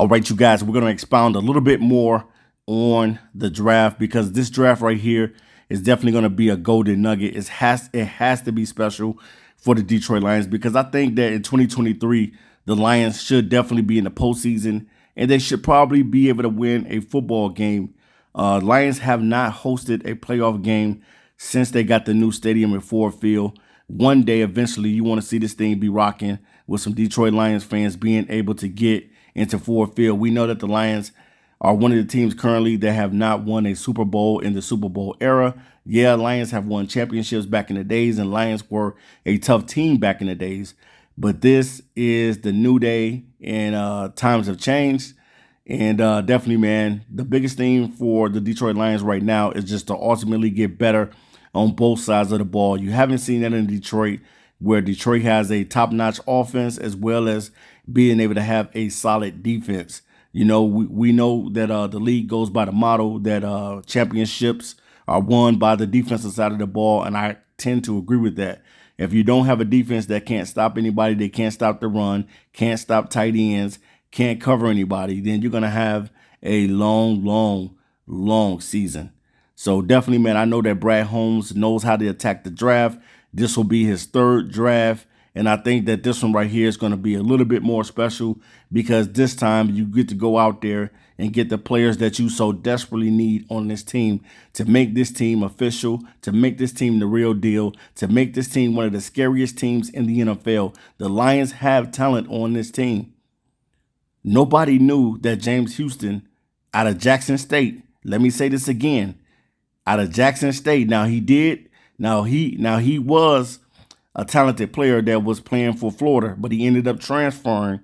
All right, you guys, we're going to expound a little bit more on the draft because this draft right here is definitely going to be a golden nugget. It has to be special for the Detroit Lions because I think that in 2023, the Lions should definitely be in the postseason and they should probably be able to win a football game. Lions have not hosted a playoff game since they got the new stadium at Ford Field. One day, eventually, you want to see this thing be rocking with some Detroit Lions fans being able to get into Ford Field. We know that the Lions are one of the teams currently that have not won a Super Bowl in the Super Bowl era. Yeah, Lions have won championships back in the days, and Lions were a tough team back in the days. But this is the new day, and times have changed. And definitely, man, the biggest thing for the Detroit Lions right now is just to ultimately get better on both sides of the ball. You haven't seen that in Detroit, where Detroit has a top-notch offense as well as being able to have a solid defense. You know, we know that the league goes by the motto that championships are won by the defensive side of the ball, and I tend to agree with that. If you don't have a defense that can't stop anybody, they can't stop the run, can't stop tight ends, can't cover anybody, then you're going to have a long season. So definitely, man, I know that Brad Holmes knows how to attack the draft. This will be his third draft. And I think that this one right here is going to be a little bit more special because this time you get to go out there and get the players that you so desperately need on this team to make this team official, to make this team the real deal, to make this team one of the scariest teams in the NFL. The Lions have talent on this team. Nobody knew that James Houston out of Jackson State, let me say this again, out of Jackson State. Now he was a talented player that was playing for Florida, but he ended up transferring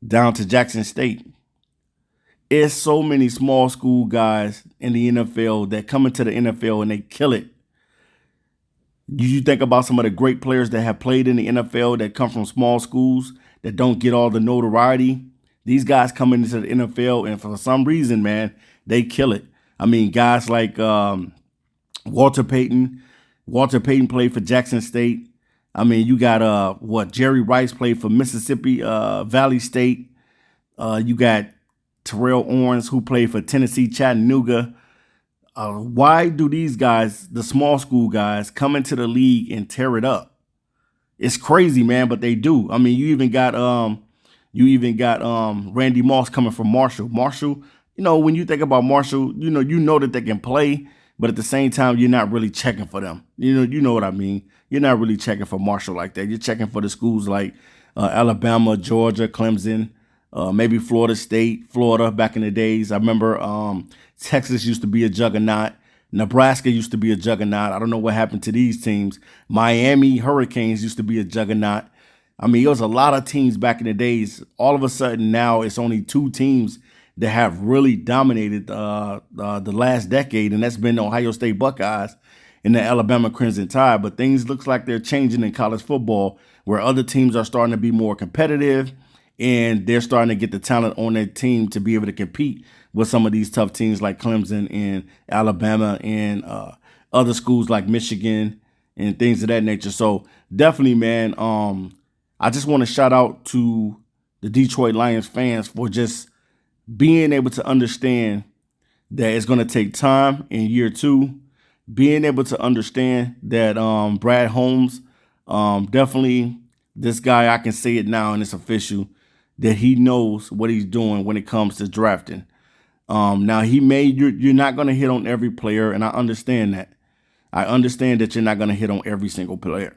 down to Jackson State. It's so many small school guys in the NFL that come into the NFL and they kill it. You think about some of the great players that have played in the NFL that come from small schools that don't get all the notoriety. These guys come into the NFL and for some reason, man, they kill it. I mean, guys like Walter Payton. Walter Payton played for Jackson State. I mean, you got Jerry Rice played for Mississippi Valley State. You got Terrell Owens who played for Tennessee Chattanooga. Why do these guys, the small school guys, come into the league and tear it up? It's crazy, man, but they do. I mean, you even got Randy Moss coming from Marshall. Marshall, you know, when you think about Marshall, you know that they can play, but at the same time, you're not really checking for them. You know what I mean? You're not really checking for Marshall like that. You're checking for the schools like Alabama, Georgia, Clemson, maybe Florida State, Florida back in the days. I remember Texas used to be a juggernaut. Nebraska used to be a juggernaut. I don't know what happened to these teams. Miami Hurricanes used to be a juggernaut. I mean, it was a lot of teams back in the days. All of a sudden now it's only two teams that have really dominated the last decade, and that's been the Ohio State Buckeyes and the Alabama Crimson Tide. But things looks like they're changing in college football where other teams are starting to be more competitive and they're starting to get the talent on their team to be able to compete with some of these tough teams like Clemson and Alabama and other schools like Michigan and things of that nature. So definitely, man, I just want to shout out to the Detroit Lions fans for just being able to understand that it's going to take time in year two, being able to understand that Brad Holmes, definitely this guy, I can say it now and it's official, that he knows what he's doing when it comes to drafting. Now, you're not going to hit on every player, and I understand that. I understand that you're not going to hit on every single player,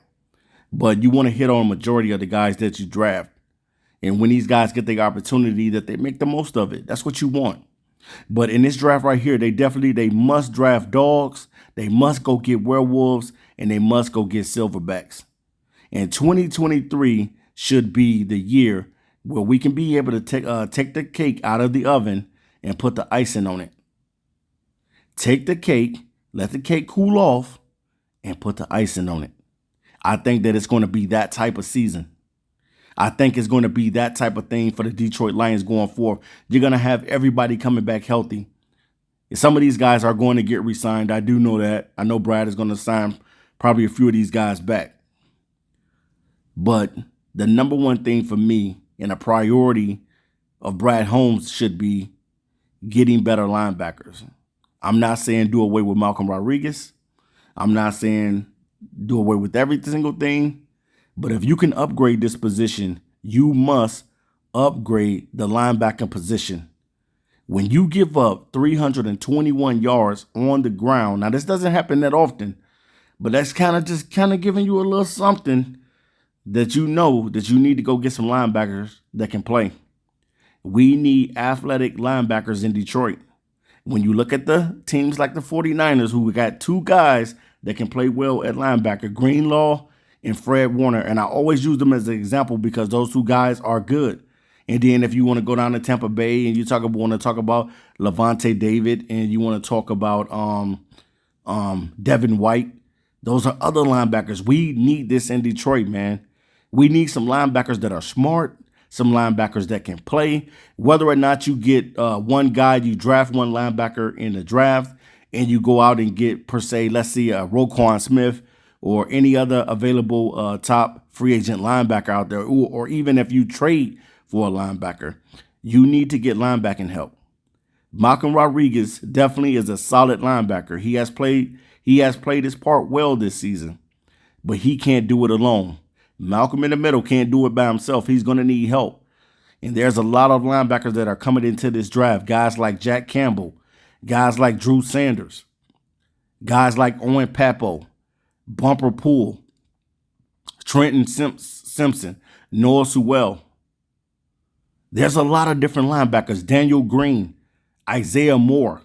but you want to hit on a majority of the guys that you draft. And when these guys get the opportunity, that they make the most of it. That's what you want. But in this draft right here, they must draft dogs. They must go get werewolves, and they must go get silverbacks. And 2023 should be the year where we can be able to take the cake out of the oven and put the icing on it. Take the cake, let the cake cool off, and put the icing on it. I think that it's going to be that type of season. I think it's going to be that type of thing for the Detroit Lions going forward. You're going to have everybody coming back healthy. Some of these guys are going to get re-signed. I do know that. I know Brad is going to sign probably a few of these guys back. But the number one thing for me and a priority of Brad Holmes should be getting better linebackers. I'm not saying do away with Malcolm Rodriguez. I'm not saying do away with every single thing. But if you can upgrade this position, you must upgrade the linebacking position. When you give up 321 yards on the ground, now this doesn't happen that often, but that's kind of giving you a little something that you know that you need to go get some linebackers that can play. We need athletic linebackers in Detroit. When you look at the teams like the 49ers, who got two guys that can play well at linebacker, Greenlaw and Fred Warner, and I always use them as an example because those two guys are good. And then if you want to go down to Tampa Bay and you want to talk about Levante David and you want to talk about Devin White, those are other linebackers. We need this in Detroit, man. We need some linebackers that are smart, some linebackers that can play. Whether or not you get one guy, you draft one linebacker in the draft, and you go out and get, per se, let's see, Roquan Smith or any other available top free agent linebacker out there, or even if you trade for a linebacker, you need to get linebacking help. Malcolm Rodriguez definitely is a solid linebacker. He has played his part well this season, but he can't do it alone. Malcolm in the middle can't do it by himself. He's going to need help. And there's a lot of linebackers that are coming into this draft. Guys like Jack Campbell, guys like Drew Sanders, guys like Owen Pappoe, Bumper Poole, Trenton Simpson, Noah Sewell. There's a lot of different linebackers. Daniel Green, Isaiah Moore.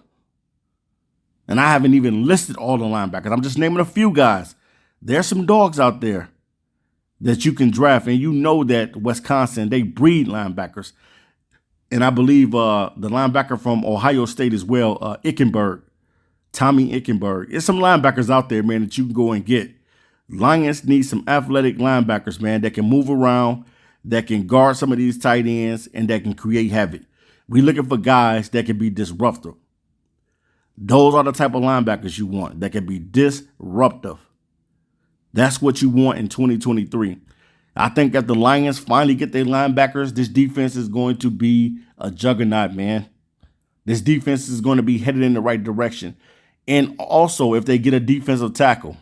And I haven't even listed all the linebackers. I'm just naming a few guys. There's some dogs out there that you can draft. And you know that Wisconsin, they breed linebackers. And I believe the linebacker from Ohio State as well, Ickenberg, Tommy Ickenberg. There's some linebackers out there, man, that you can go and get. Lions need some athletic linebackers, man, that can move around, that can guard some of these tight ends, and that can create havoc. We're looking for guys that can be disruptive. Those are the type of linebackers you want, that can be disruptive. That's what you want in 2023. I think if the Lions finally get their linebackers, this defense is going to be a juggernaut, man. This defense is going to be headed in the right direction. And also, if they get a defensive tackle.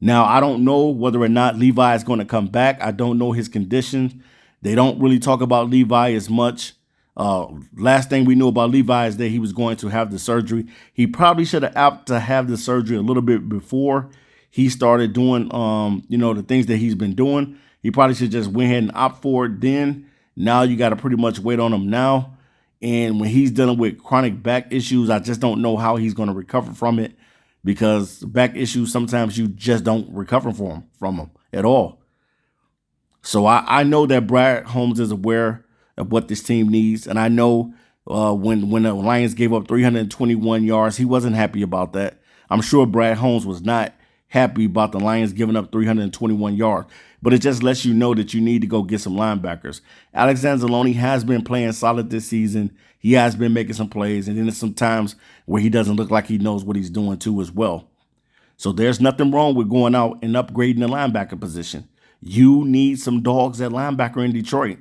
Now, I don't know whether or not Levi is going to come back. I don't know his condition. They don't really talk about Levi as much. Last thing we knew about Levi is that he was going to have the surgery. He probably should have opted to have the surgery a little bit before he started doing, the things that he's been doing. He probably should just went ahead and opt for it then. Now you got to pretty much wait on him now. And when he's dealing with chronic back issues, I just don't know how he's going to recover from it, because back issues, sometimes you just don't recover from them at all. So I know that Brad Holmes is aware of what this team needs. And I know when the Lions gave up 321 yards, he wasn't happy about that. I'm sure Brad Holmes was not happy about the Lions giving up 321 yards. But it just lets you know that you need to go get some linebackers. Alex Anzalone has been playing solid this season. He has been making some plays. And then there's some times where he doesn't look like he knows what he's doing too as well. So there's nothing wrong with going out and upgrading the linebacker position. You need some dogs at linebacker in Detroit.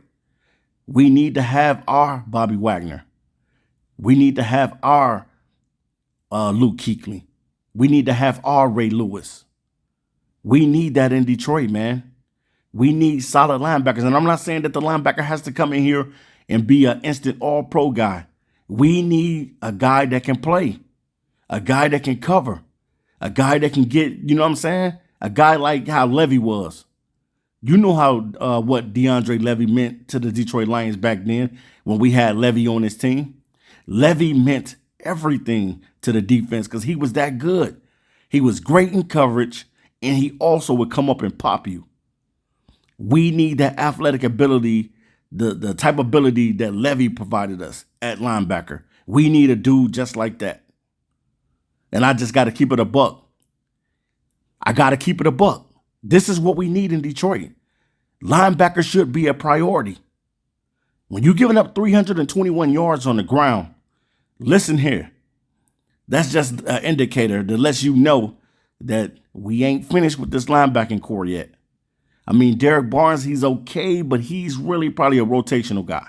We need to have our Bobby Wagner. We need to have our Luke Kuechly. We need to have our Ray Lewis. We need that in Detroit, man. We need solid linebackers. And I'm not saying that the linebacker has to come in here and be an instant all-pro guy. We need a guy that can play, a guy that can cover, a guy that can get, you know what I'm saying? A guy like how Levy was. You know how what DeAndre Levy meant to the Detroit Lions back then when we had Levy on his team. Levy meant everything to the defense because he was that good. He was great in coverage, and he also would come up and pop you. We need that athletic ability, the type of ability that Levy provided us at linebacker. We need a dude just like that. And I just got to keep it a buck. I got to keep it a buck. This is what we need in Detroit. Linebacker should be a priority. When you're giving up 321 yards on the ground, listen here. That's just an indicator that lets you know that we ain't finished with this linebacking core yet. I mean, Derek Barnes, he's okay, but he's really probably a rotational guy.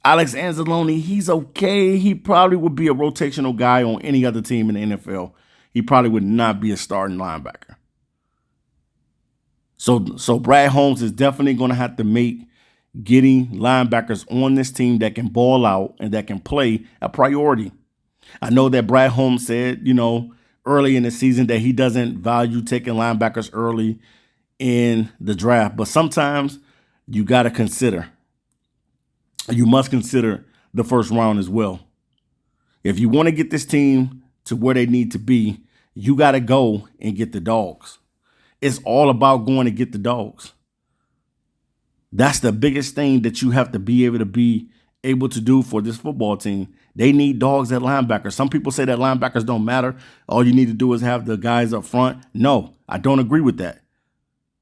Alex Anzalone, he's okay. He probably would be a rotational guy on any other team in the NFL. He probably would not be a starting linebacker. So Brad Holmes is definitely going to have to make getting linebackers on this team that can ball out and that can play a priority. I know that Brad Holmes said, early in the season that he doesn't value taking linebackers early in the draft, but sometimes you got to consider. You must consider the first round as well. If you want to get this team to where they need to be, you got to go and get the dogs. It's all about going to get the dogs. That's the biggest thing that you have to be able to do for this football team. They need dogs at linebacker. Some people say that linebackers don't matter. All you need to do is have the guys up front. No, I don't agree with that.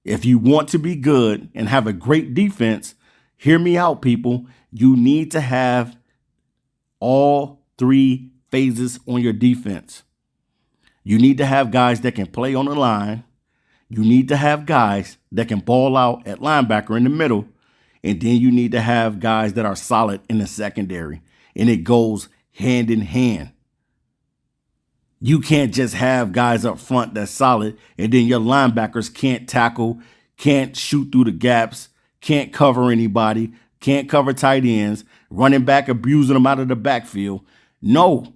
If you want to be good and have a great defense, hear me out, people. You need to have all three phases on your defense. You need to have guys that can play on the line. You need to have guys that can ball out at linebacker in the middle. And then you need to have guys that are solid in the secondary. And it goes hand in hand. You can't just have guys up front that's solid and then your linebackers can't tackle, can't shoot through the gaps, can't cover anybody, can't cover tight ends, running back abusing them out of the backfield. No.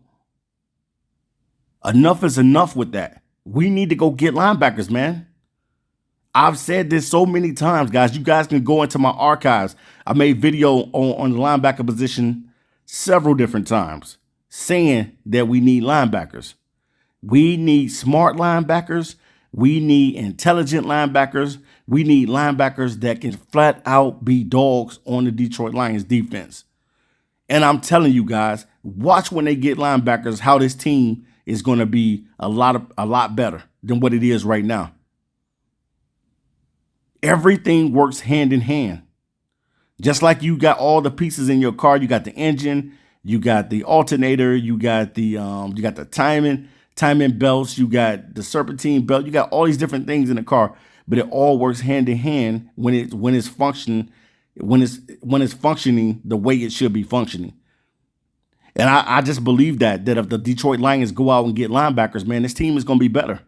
Enough is enough with that. We need to go get linebackers, man. I've said this so many times, guys. You guys can go into my archives. I made video on the linebacker position several different times saying that we need linebackers. We need smart linebackers. We need intelligent linebackers. We need linebackers that can flat out be dogs on the Detroit Lions defense. And I'm telling you guys, watch when they get linebackers how this team is going to be a lot better than what it is right now. Everything works hand in hand. Just like you got all the pieces in your car, you got the engine, you got the alternator, you got the timing belts, you got the serpentine belt, you got all these different things in the car, but it all works hand in hand when it's functioning the way it should be functioning. And I just believe that if the Detroit Lions go out and get linebackers, man, this team is going to be better.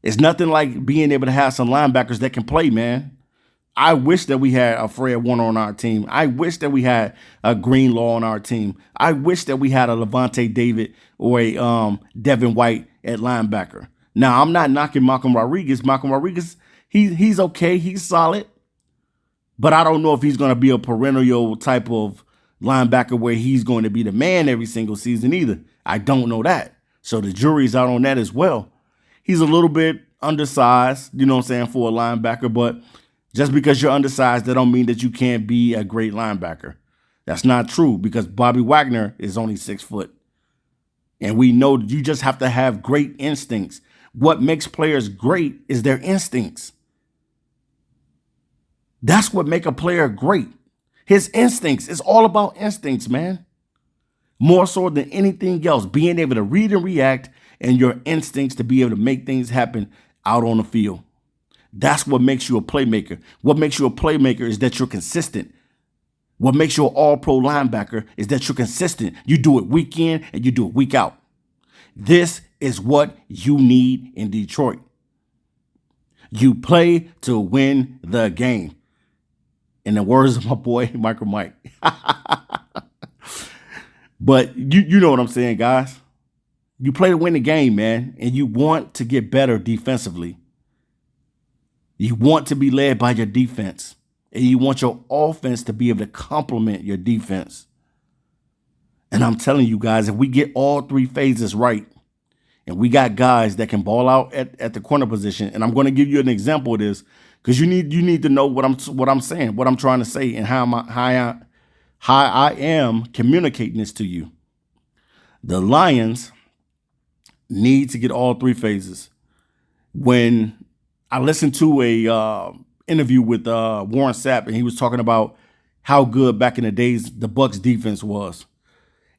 It's nothing like being able to have some linebackers that can play, man. I wish that we had a Fred Warner on our team. I wish that we had a Greenlaw on our team. I wish that we had a Levante David or a Devin White at linebacker. Now, I'm not knocking Malcolm Rodriguez. Malcolm Rodriguez, he's okay. He's solid. But I don't know if he's going to be a perennial type of linebacker where he's going to be the man every single season either. I don't know that. So the jury's out on that as well. He's a little bit undersized, for a linebacker, but just because you're undersized, that don't mean that you can't be a great linebacker. That's not true because Bobby Wagner is only 6 foot. And we know you just have to have great instincts. What makes players great is their instincts. That's what makes a player great. His instincts. It's all about instincts, man. More so than anything else, being able to read and react and your instincts to be able to make things happen out on the field. That's what makes you a playmaker. What makes you a playmaker is that you're consistent. What makes you an all-pro linebacker is that you're consistent. You do it week in and you do it week out. This is what you need in Detroit. You play to win the game. In the words of my boy, Michael Mike. But you know what I'm saying, guys. You play to win the game, man, and you want to get better defensively. You want to be led by your defense, and you want your offense to be able to complement your defense. And I'm telling you guys, if we get all three phases right, and we got guys that can ball out at the corner position, and I'm going to give you an example of this because you need to know what I'm saying, what I'm trying to say, and how I am communicating this to you. The Lions need to get all three phases. When I listened to a interview with Warren Sapp, and he was talking about how good back in the days the Bucs defense was.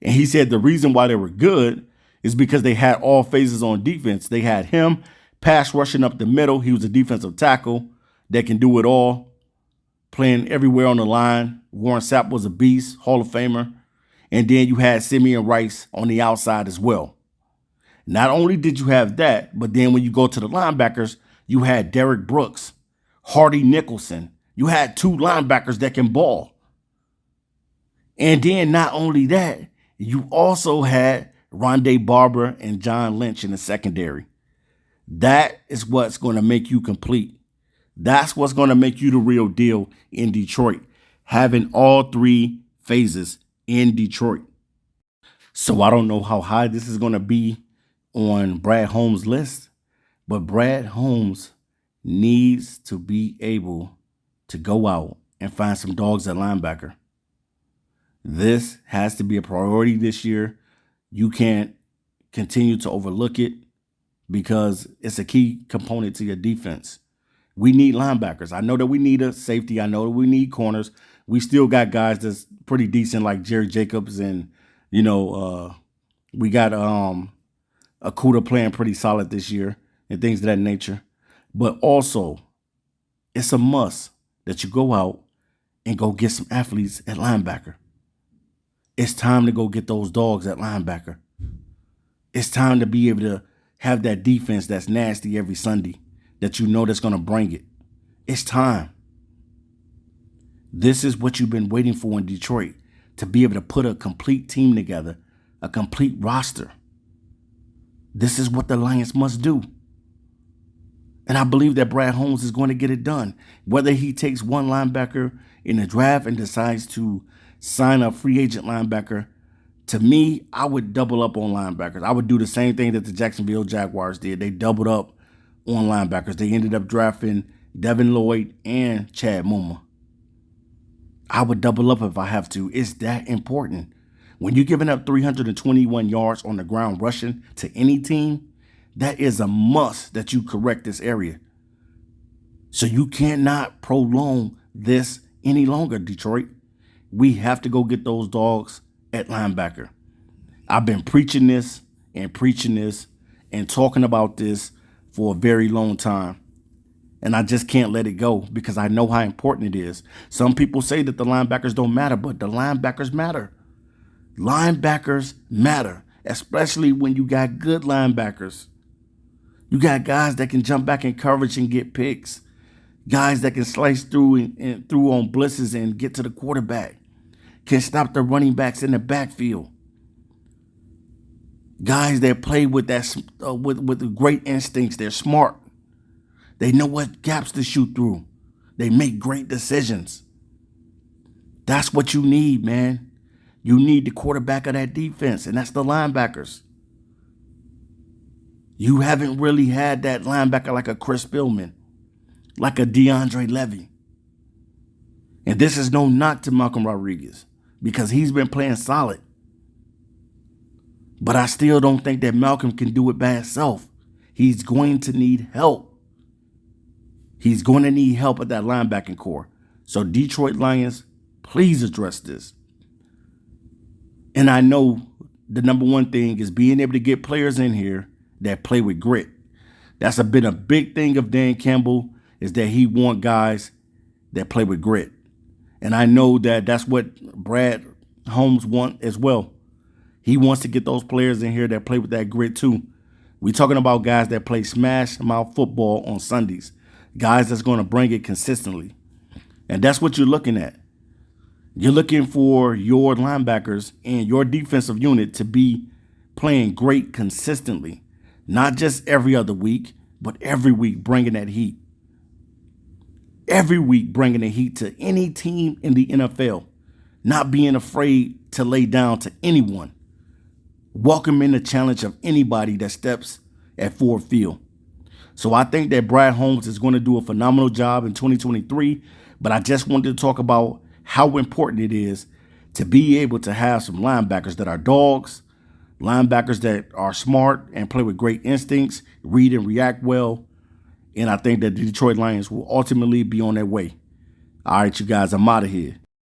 And he said the reason why they were good is because they had all phases on defense. They had him pass rushing up the middle. He was a defensive tackle that can do it all. playing everywhere on the line. Warren Sapp was a beast, Hall of Famer. And then you had Simeon Rice on the outside as well. Not only did you have that, but then when you go to the linebackers, you had Derrick Brooks, Hardy Nicholson. You had two linebackers that can ball. And then not only that, you also had Rondé Barber and John Lynch in the secondary. That is what's going to make you complete. That's what's going to make you the real deal in Detroit, having all three phases in Detroit. So I don't know how high this is going to be on Brad Holmes' list, but Brad Holmes needs to be able to go out and find some dogs at linebacker. This has to be a priority this year. You can't continue to overlook it because it's a key component to your defense. We need linebackers. I know that we need a safety. I know that we need corners. We still got guys that's pretty decent like Jerry Jacobs and, we got Okudah playing pretty solid this year and things of that nature. But also, it's a must that you go out and go get some athletes at linebacker. It's time to go get those dogs at linebacker. It's time to be able to have that defense that's nasty every Sunday, that you know that's going to bring it. It's time. This is what you've been waiting for in Detroit, to be able to put a complete team together, a complete roster. This is what the Lions must do. And I believe that Brad Holmes is going to get it done. Whether he takes one linebacker in the draft and decides to sign a free agent linebacker, to me, I would double up on linebackers. I would do the same thing that the Jacksonville Jaguars did. They doubled up on linebackers. They ended up drafting Devin Lloyd and Chad Muma. I would double up if I have to. It's that important. When you're giving up 321 yards on the ground rushing to any team, that is a must that you correct this area. So you cannot prolong this any longer, Detroit. We have to go get those dogs at linebacker. I've been preaching this and talking about this for a very long time. And I just can't let it go because I know how important it is. Some people say that the linebackers don't matter, but the linebackers matter. Linebackers matter, especially when you got good linebackers. You got guys that can jump back in coverage and get picks. Guys that can slice through and through on blitzes and get to the quarterback. Can stop the running backs in the backfield. Guys that play with that with great instincts. They're smart. They know what gaps to shoot through. They make great decisions. That's what you need, man. You need the quarterback of that defense, and that's the linebackers. You haven't really had that linebacker like a Chris Spillman, like a DeAndre Levy. And this is no knock to Malcolm Rodriguez because he's been playing solid. But I still don't think that Malcolm can do it by himself. He's going to need help. He's going to need help at that linebacking core. So Detroit Lions, please address this. And I know the number one thing is being able to get players in here that play with grit. That's been a big thing of Dan Campbell, is that he wants guys that play with grit. And I know that that's what Brad Holmes wants as well. He wants to get those players in here that play with that grit too. We're talking about guys that play smash mouth football on Sundays. Guys that's going to bring it consistently. And that's what you're looking at. You're looking for your linebackers and your defensive unit to be playing great consistently. Not just every other week, but every week bringing that heat. Every week bringing the heat to any team in the NFL. Not being afraid to lay down to anyone. Welcoming the challenge of anybody that steps at Ford Field. So I think that Brad Holmes is going to do a phenomenal job in 2023. But I just wanted to talk about how important it is to be able to have some linebackers that are dogs, linebackers that are smart and play with great instincts, read and react well. And I think that the Detroit Lions will ultimately be on their way. All right, you guys, I'm out of here.